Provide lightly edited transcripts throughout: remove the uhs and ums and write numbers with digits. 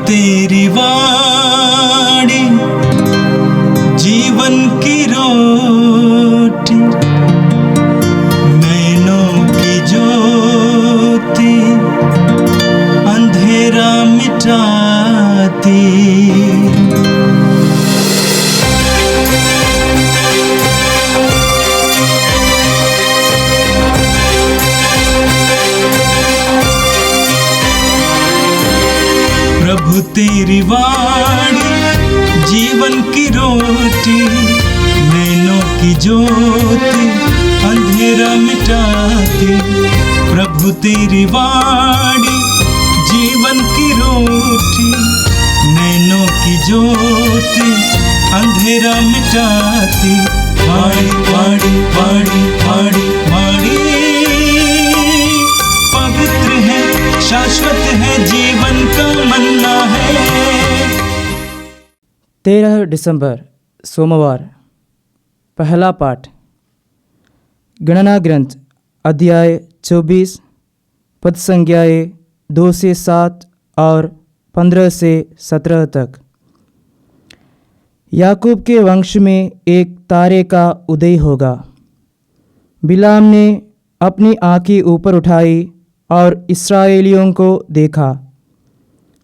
तेरी वाणी जीवन की रोटी, नैनों की ज्योति अंधेरा मिटाती। प्रभु तेरी वाणी जीवन की रोटी, नैनों की ज्योति अंधेरा मिटाती। प्रभु तेरी वाणी जीवन की रोटी, नैनों की ज्योति अंधेरा मिटाती। वाणी वाणी वाणी वाणी वाणी पवित्र है, शाश्वत है, जीवन का मन्ना है। 13 दिसंबर सोमवार। पहला पाठ गणना ग्रंथ अध्याय 24 पद संज्ञाएँ 2 से 7 और 15 से 17 तक। याकूब के वंश में एक तारे का उदय होगा। बिलाम ने अपनी आँखें ऊपर उठाई और इस्राएलियों को देखा,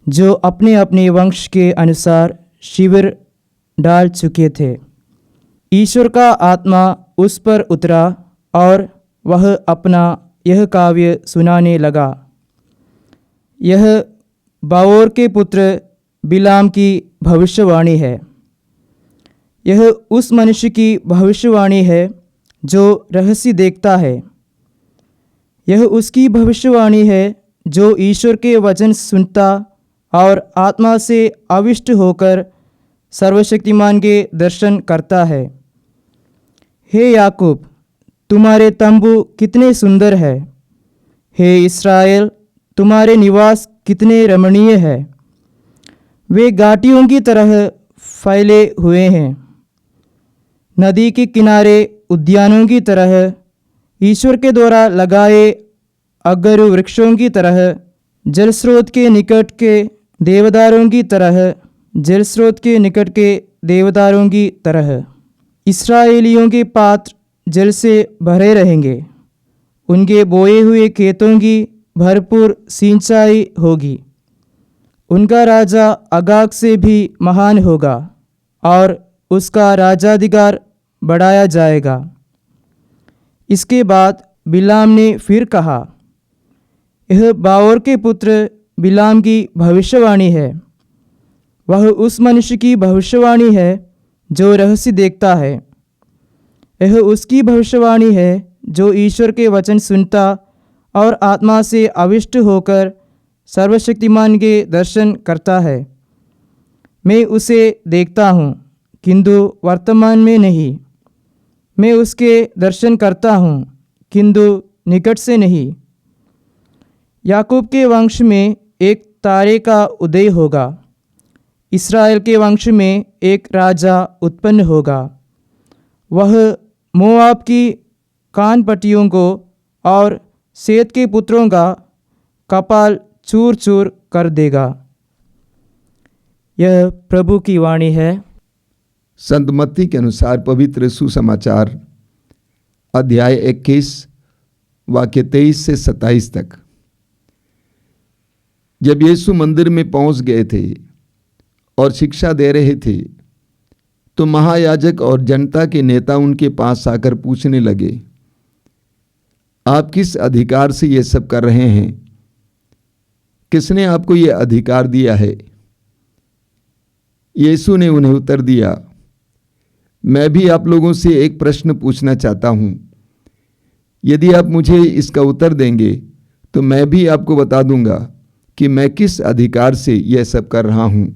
जो अपने अपने वंश के अनुसार शिविर डाल चुके थे। ईश्वर का आत्मा उस पर उतरा और वह अपना यह काव्य सुनाने लगा। यह बाओर के पुत्र बिलाम की भविष्यवाणी है। यह उस मनुष्य की भविष्यवाणी है जो रहस्य देखता है। यह उसकी भविष्यवाणी है जो ईश्वर के वचन सुनता और आत्मा से आविष्ट होकर सर्वशक्तिमान के दर्शन करता है। हे याकूब, तुम्हारे तंबू कितने सुंदर है। हे इस्राएल, तुम्हारे निवास कितने रमणीय है। वे घाटियों की तरह फैले हुए हैं, नदी के किनारे उद्यानों की तरह, ईश्वर के द्वारा लगाए अगरु वृक्षों की तरह, जलस्रोत के निकट के देवदारों की तरह, जलस्रोत के निकट के देवदारों की तरह। इस्राएलियों के पात्र जल से भरे रहेंगे। उनके बोए हुए खेतों की भरपूर सिंचाई होगी। उनका राजा अगाग से भी महान होगा और उसका राजाधिकार बढ़ाया जाएगा। इसके बाद बिलाम ने फिर कहा, यह बाओर के पुत्र बिलाम की भविष्यवाणी है। वह उस मनुष्य की भविष्यवाणी है जो रहस्य देखता है। यह उसकी भविष्यवाणी है जो ईश्वर के वचन सुनता और आत्मा से आविष्ट होकर सर्वशक्तिमान के दर्शन करता है। मैं उसे देखता हूँ, किंतु वर्तमान में नहीं। मैं उसके दर्शन करता हूँ, किंतु निकट से नहीं। याकूब के वंश में एक तारे का उदय होगा। इस्राएल के वंश में एक राजा उत्पन्न होगा। वह मोआब की कान पट्टियों को और सेत के पुत्रों का कपाल चूर चूर कर देगा। यह प्रभु की वाणी है। संत मत्ती के अनुसार पवित्र सुसमाचार अध्याय 21 वाक्य 23 से 27 तक। जब यीशु मंदिर में पहुंच गए थे और शिक्षा दे रहे थे, तो महायाजक और जनता के नेता उनके पास आकर पूछने लगे, आप किस अधिकार से ये सब कर रहे हैं? किसने आपको ये अधिकार दिया है? यीशु ने उन्हें उत्तर दिया, मैं भी आप लोगों से एक प्रश्न पूछना चाहता हूं। यदि आप मुझे इसका उत्तर देंगे तो मैं भी आपको बता दूंगा कि मैं किस अधिकार से यह सब कर रहा हूं।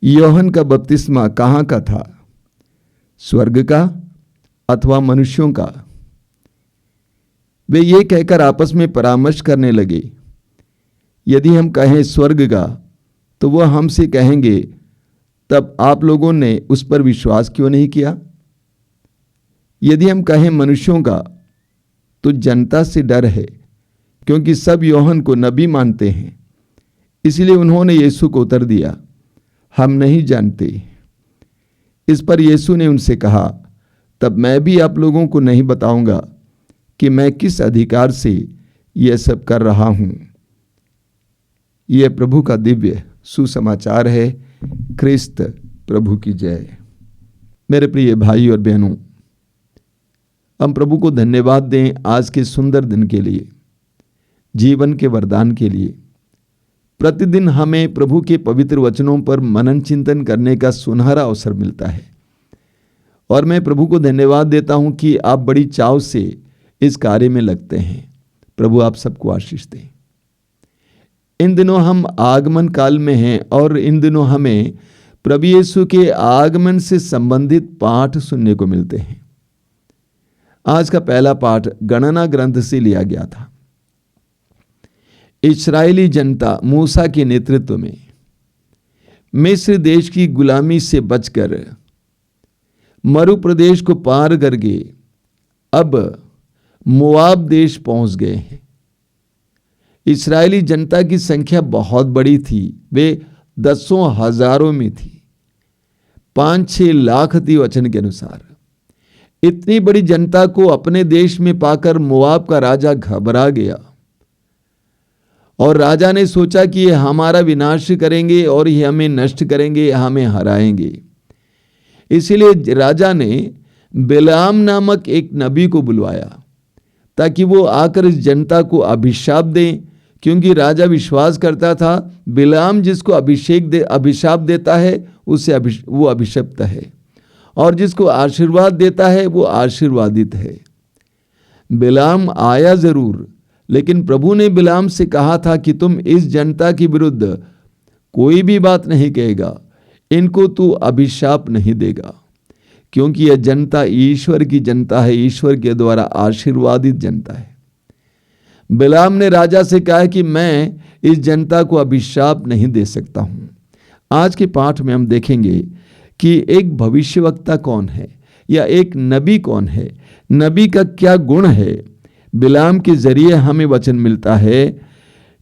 यूहन्ना का बपतिस्मा कहाँ का था? स्वर्ग का अथवा मनुष्यों का? वे ये कहकर आपस में परामर्श करने लगे। यदि हम कहें स्वर्ग का, तो वह हमसे कहेंगे, तब आप लोगों ने उस पर विश्वास क्यों नहीं किया? यदि हम कहें मनुष्यों का, तो जनता से डर है, क्योंकि सब यूहन्ना को नबी मानते हैं। इसलिए उन्होंने यीशु को उत्तर दिया, हम नहीं जानते। इस पर यीशु ने उनसे कहा, तब मैं भी आप लोगों को नहीं बताऊंगा कि मैं किस अधिकार से यह सब कर रहा हूं। यह प्रभु का दिव्य सुसमाचार है। ख्रिस्त प्रभु की जय। मेरे प्रिय भाई और बहनों, हम प्रभु को धन्यवाद दें आज के सुंदर दिन के लिए, जीवन के वरदान के लिए। प्रतिदिन हमें प्रभु के पवित्र वचनों पर मनन चिंतन करने का सुनहरा अवसर मिलता है और मैं प्रभु को धन्यवाद देता हूं कि आप बड़ी चाव से इस कार्य में लगते हैं। प्रभु आप सबको आशीष दें। इन दिनों हम आगमन काल में हैं और इन दिनों हमें प्रभु यीशु के आगमन से संबंधित पाठ सुनने को मिलते हैं। आज का पहला पाठ गणना ग्रंथ से लिया गया था। इस्राएली जनता मूसा के नेतृत्व में मिस्र देश की गुलामी से बचकर मरु प्रदेश को पार करके अब मोआब देश पहुंच गए हैं। इस्राएली जनता की संख्या बहुत बड़ी थी, वे दसों हजारों में थी, 5-6 लाख थी वचन के अनुसार। इतनी बड़ी जनता को अपने देश में पाकर मोआब का राजा घबरा गया और राजा ने सोचा कि ये हमारा विनाश करेंगे और ये हमें नष्ट करेंगे, हमें हराएंगे। इसीलिए राजा ने बिलाम नामक एक नबी को बुलवाया ताकि वो आकर इस जनता को अभिशाप दें, क्योंकि राजा विश्वास करता था बिलाम जिसको अभिशाप देता है उसे वो अभिशप्त है और जिसको आशीर्वाद देता है वो आशीर्वादित है। बिलाम आया जरूर, लेकिन प्रभु ने बिलाम से कहा था कि तुम इस जनता के विरुद्ध कोई भी बात नहीं कहेगा, इनको तू अभिशाप नहीं देगा, क्योंकि यह जनता ईश्वर की जनता है, ईश्वर के द्वारा आशीर्वादित जनता है। बिलाम ने राजा से कहा कि मैं इस जनता को अभिशाप नहीं दे सकता हूं। आज के पाठ में हम देखेंगे कि एक भविष्यवक्ता कौन है या एक नबी कौन है, नबी का क्या गुण है। बिलाम के जरिए हमें वचन मिलता है,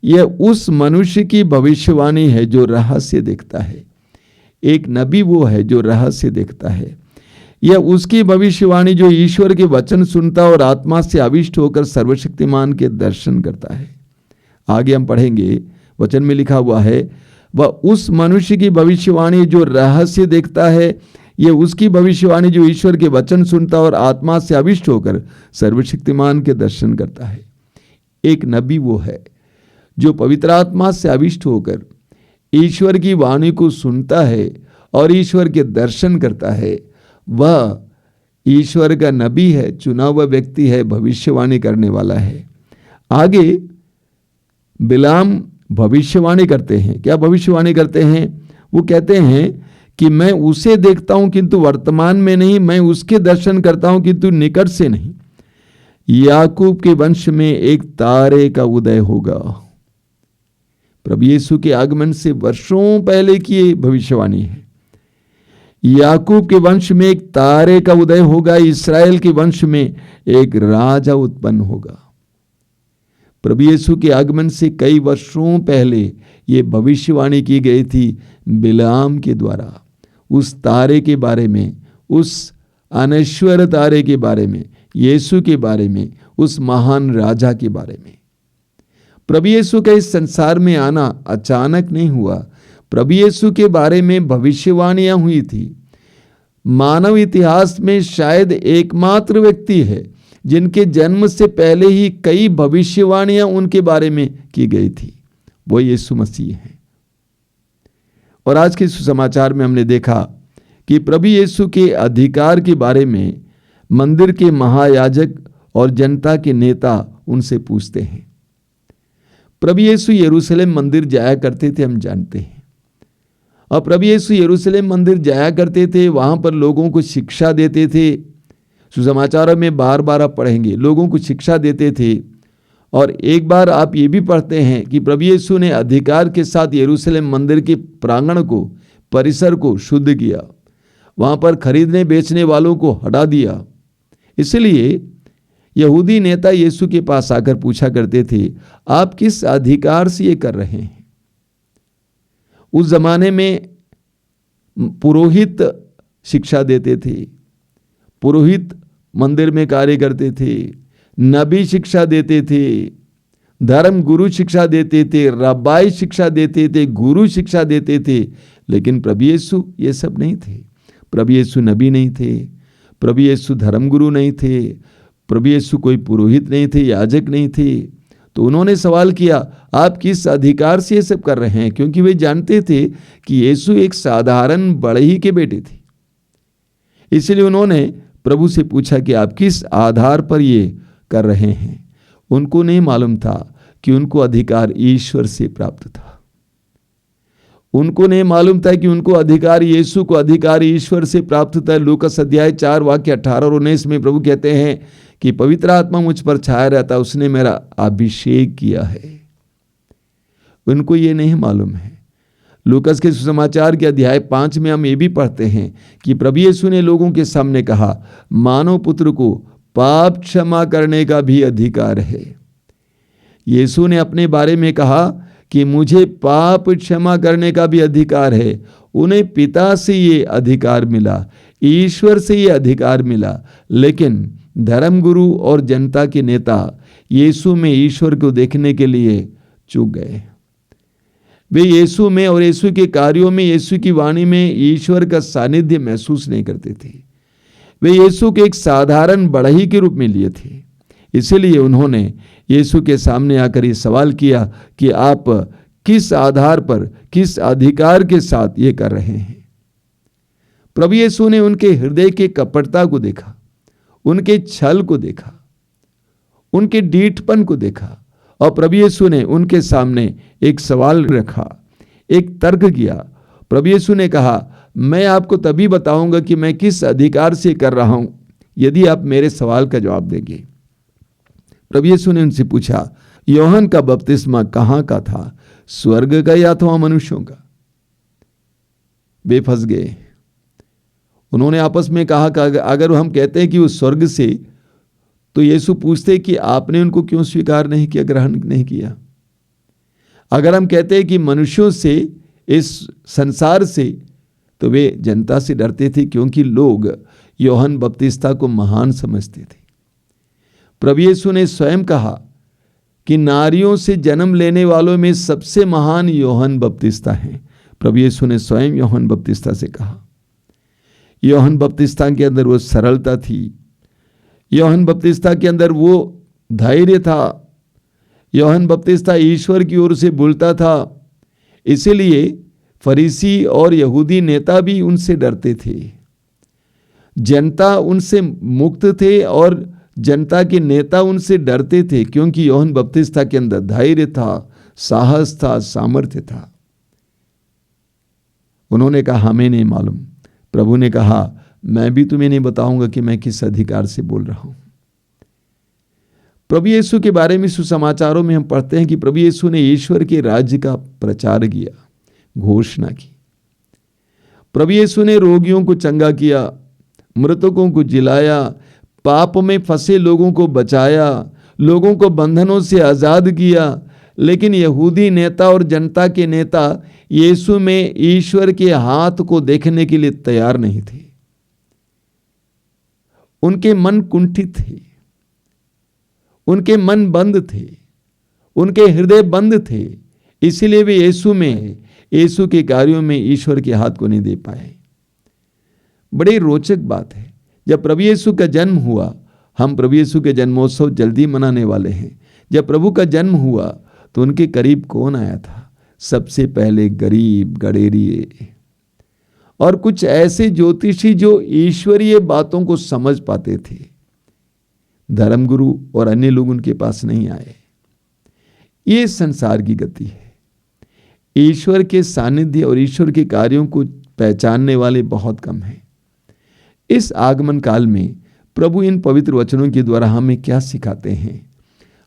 यह उस मनुष्य की भविष्यवाणी है जो रहस्य देखता है। एक नबी वो है जो रहस्य देखता है। यह उसकी भविष्यवाणी जो ईश्वर के वचन सुनता और आत्मा से आविष्ट होकर सर्वशक्तिमान के दर्शन करता है। आगे हम पढ़ेंगे, वचन में लिखा हुआ है, वह उस मनुष्य की भविष्यवाणी जो रहस्य देखता है, यह उसकी भविष्यवाणी जो ईश्वर के वचन सुनता और आत्मा से आविष्ट होकर सर्वशक्तिमान के दर्शन करता है। एक नबी वो है जो पवित्र आत्मा से आविष्ट होकर ईश्वर की वाणी को सुनता है और ईश्वर के दर्शन करता है। वह ईश्वर का नबी है, चुना हुआ व्यक्ति है, भविष्यवाणी करने वाला है। आगे बिलाम भविष्यवाणी करते हैं। क्या भविष्यवाणी करते हैं? वो कहते हैं कि मैं उसे देखता हूं किंतु वर्तमान में नहीं, मैं उसके दर्शन करता हूं किंतु निकट से नहीं। याकूब के वंश में एक तारे का उदय होगा। प्रभु यीशु के आगमन से वर्षों पहले की ये भविष्यवाणी है। याकूब के वंश में एक तारे का उदय होगा, इस्राएल के वंश में एक राजा उत्पन्न होगा। प्रभु यीशु के आगमन से कई वर्षों पहले ये भविष्यवाणी की गई थी बिलाम के द्वारा। उस तारे के बारे में, उस अनश्वर तारे के बारे में, यीशु के बारे में, उस महान राजा के बारे में। प्रभु यीशु का इस संसार में आना अचानक नहीं हुआ। प्रभु यीशु के बारे में भविष्यवाणियां हुई थी। मानव इतिहास में शायद एकमात्र व्यक्ति है जिनके जन्म से पहले ही कई भविष्यवाणियां उनके बारे में की गई थी, वो यीशु मसीह हैं। और आज के सुसमाचार में हमने देखा कि प्रभु यीशु के अधिकार के बारे में मंदिर के महायाजक और जनता के नेता उनसे पूछते हैं। प्रभु यीशु यरूशलेम मंदिर जाया करते थे, हम जानते हैं। और प्रभु यीशु यरूशलेम मंदिर जाया करते थे, वहां पर लोगों को शिक्षा देते थे। सुसमाचारों में बार बार आप पढ़ेंगे, लोगों को शिक्षा देते थे। और एक बार आप ये भी पढ़ते हैं कि प्रभु यीशु ने अधिकार के साथ यरूशलेम मंदिर के प्रांगण को, परिसर को शुद्ध किया, वहां पर खरीदने बेचने वालों को हटा दिया। इसलिए यहूदी नेता यीशु के पास आकर पूछा करते थे, आप किस अधिकार से ये कर रहे हैं? उस जमाने में पुरोहित शिक्षा देते थे, पुरोहित मंदिर में कार्य करते थे, नबी शिक्षा देते थे, धर्म गुरु शिक्षा देते थे, रब्बाई शिक्षा देते थे, गुरु शिक्षा देते थे। लेकिन प्रभु यीशु ये सब नहीं थे। प्रभु यीशु नबी नहीं थे, प्रभु यीशु धर्मगुरु नहीं थे, प्रभु यीशु कोई पुरोहित नहीं थे, याजक नहीं थे। तो उन्होंने सवाल किया, आप किस अधिकार से ये सब कर रहे हैं? क्योंकि वे जानते थे कि यीशु एक साधारण बढ़ई के बेटे थे। इसलिए उन्होंने प्रभु से पूछा कि आप किस आधार पर ये कर रहे हैं। उनको नहीं मालूम था कि उनको अधिकार ईश्वर से प्राप्त था। उनको नहीं मालूम था कि उनको अधिकार, यीशु को अधिकार ईश्वर से प्राप्त था। लूकास अध्याय 4 वाक्य 18 और 19 में प्रभु कहते हैं कि पवित्र आत्मा मुझ पर छाया रहता, उसने मेरा अभिषेक किया है। उनको ये नहीं मालूम है। लूकास के सुसमाचार के अध्याय 5 में हम ये भी पढ़ते हैं कि प्रभु यीशु ने लोगों के सामने कहा, मानव पुत्र को पाप क्षमा करने का भी अधिकार है। यीशु ने अपने बारे में कहा कि मुझे पाप क्षमा करने का भी अधिकार है। उन्हें पिता से ये अधिकार मिला, ईश्वर से ये अधिकार मिला। लेकिन धर्मगुरु और जनता के नेता यीशु में ईश्वर को देखने के लिए चूक गए। वे यीशु में और यीशु के कार्यों में, यीशु की वाणी में ईश्वर का सानिध्य महसूस नहीं करते थे। वे यीशु के एक साधारण बढ़ई के रूप में लिए थे। इसीलिए उन्होंने यीशु के सामने आकर ये सवाल किया कि आप किस आधार पर, किस अधिकार के साथ ये कर रहे हैं। प्रभु यीशु ने उनके हृदय के कपटता को देखा, उनके छल को देखा, उनके डीठपन को देखा और प्रभु यीशु ने उनके सामने एक सवाल रखा, एक तर्क किया। प्रभु यीशु ने कहा, मैं आपको तभी बताऊंगा कि मैं किस अधिकार से कर रहा हूं, यदि आप मेरे सवाल का जवाब देंगे। प्रभु यीशु ने उनसे पूछा, यूहन्ना का बपतिस्मा कहाँ का था, स्वर्ग का या अथवा मनुष्यों का? वे फंस गए। उन्होंने आपस में कहा कि अगर हम कहते हैं कि वो स्वर्ग से, तो यीशु पूछते कि आपने उनको क्यों स्वीकार नहीं किया, ग्रहण नहीं किया? अगर हम कहते हैं कि मनुष्यों से, इस संसार से, तो वे जनता से डरते थे क्योंकि लोग यूहन्ना बपतिस्ता को महान समझते थे। प्रभु यीशु ने स्वयं कहा कि नारियों से जन्म लेने वालों में सबसे महान यूहन्ना बपतिस्ता हैं। प्रभु यीशु ने स्वयं यूहन्ना बपतिस्ता से कहा। यूहन्ना बपतिस्ता के अंदर वो सरलता थी, यूहन्ना बपतिस्ता के अंदर वो धैर्य था, यूहन्ना बपतिस्ता ईश्वर की ओर से बोलता था। इसीलिए फरीसी और यहूदी नेता भी उनसे डरते थे। जनता उनसे मुक्त थे और जनता के नेता उनसे डरते थे क्योंकि यूहन्ना बपतिस्ता के अंदर धैर्य था, साहस था, सामर्थ्य था। उन्होंने कहा, हमें नहीं मालूम। प्रभु ने कहा, मैं भी तुम्हें नहीं बताऊंगा कि मैं किस अधिकार से बोल रहा हूं। प्रभु यीशु के बारे में सुसमाचारों में हम पढ़ते हैं कि प्रभु यीशु ने ईश्वर के राज्य का प्रचार किया, घोषणा की। प्रभु यीशु ने रोगियों को चंगा किया, मृतकों को जिलाया, पाप में फंसे लोगों को बचाया, लोगों को बंधनों से आजाद किया। लेकिन यहूदी नेता और जनता के नेता यीशु में ईश्वर के हाथ को देखने के लिए तैयार नहीं थे। उनके मन कुंठित थे, उनके मन बंद थे, उनके हृदय बंद थे। इसीलिए वे यीशु में, यीशु के कार्यों में ईश्वर के हाथ को नहीं दे पाए। बड़ी रोचक बात है, जब प्रभु यीशु का जन्म हुआ, हम प्रभु यीशु के जन्मोत्सव जल्दी मनाने वाले हैं। जब प्रभु का जन्म हुआ तो उनके करीब कौन आया था? सबसे पहले गरीब, गडेरिए और कुछ ऐसे ज्योतिषी जो ईश्वरीय बातों को समझ पाते थे। धर्मगुरु और अन्य लोग उनके पास नहीं आए। ये संसार की गति है। ईश्वर के सानिध्य और ईश्वर के कार्यों को पहचानने वाले बहुत कम हैं। इस आगमन काल में प्रभु इन पवित्र वचनों के द्वारा हमें क्या सिखाते हैं?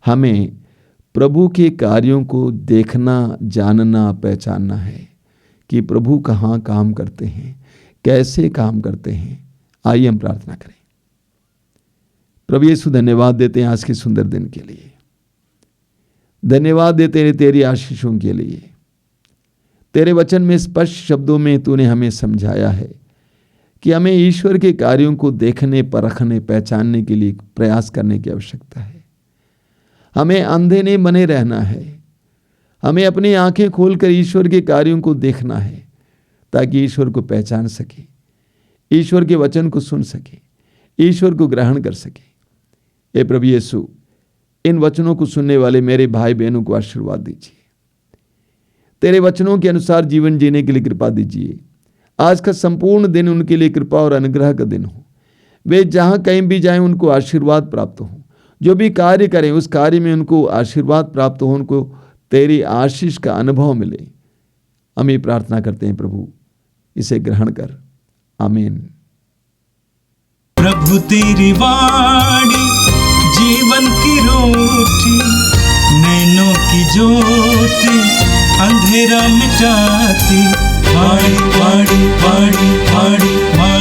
हमें प्रभु के कार्यों को देखना, जानना, पहचानना है कि प्रभु कहाँ काम करते हैं, कैसे काम करते हैं। आइए हम प्रार्थना करें। प्रभु यीशु, धन्यवाद देते हैं आज के सुंदर दिन के लिए, धन्यवाद देते हैं तेरी आशीषों के लिए। तेरे वचन में स्पष्ट शब्दों में तूने हमें समझाया है कि हमें ईश्वर के कार्यों को देखने, परखने, पहचानने के लिए प्रयास करने की आवश्यकता है। हमें अंधे नहीं बने रहना है। हमें अपनी आंखें खोलकर ईश्वर के कार्यों को देखना है ताकि ईश्वर को पहचान सके, ईश्वर के वचन को सुन सके, ईश्वर को ग्रहण कर सके। हे प्रभु यीशु, इन वचनों को सुनने वाले मेरे भाई बहनों को आशीर्वाद दीजिए। तेरे वचनों के अनुसार जीवन जीने के लिए कृपा दीजिए। आज का संपूर्ण दिन उनके लिए कृपा और अनुग्रह का दिन हो। वे जहाँ कहीं भी जाएं उनको आशीर्वाद प्राप्त हो। जो भी कार्य करें उस कार्य में उनको आशीर्वाद प्राप्त हो, उनको तेरी आशीष का अनुभव मिले। हम ये प्रार्थना करते हैं प्रभु, इसे ग्रहण कर। आमीन। प्रभु तेरी वाणी जीवन की रोटी, नैनों की ज्योति अंधेरा मिटाती। वाणी वाणी वाणी वाणी वाणी